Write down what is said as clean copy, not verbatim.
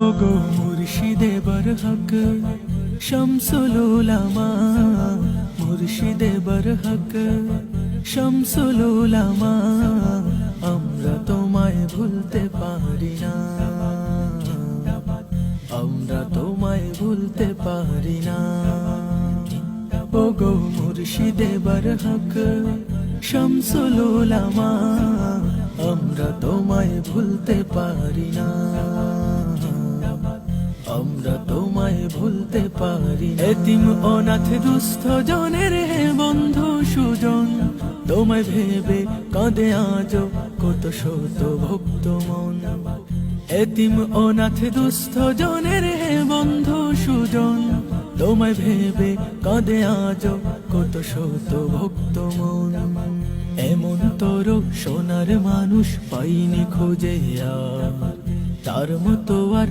ওগো মুর্শিদে বরহক শামসুল উলামা, মুর্শিদে বরহক শামসুল উলামা, আমরা তোমায় ভুলতে পারি না, আমরা তোমায় ভুলতে পারি না। ওগো মুর্শিদে বরহক শামসুল উলামা, আমরা তোমায় ভুলতে পারি না, আমরা তোমায় ভুলতে পারি না। এতিম অনাথ দুস্থ জনের হে বন্ধু সুজন, তোমায় ভেবে কাঁদে আজ কত শত ভক্ত মন। এতিম অনাথ দুস্থ জনের হে বন্ধু সুজন, তোমায় ভেবে কাঁদে আজ কত শত ভক্ত মন। এমন তোর সোনার মানুষ পাইনি খুঁজে আর, তার মতো আর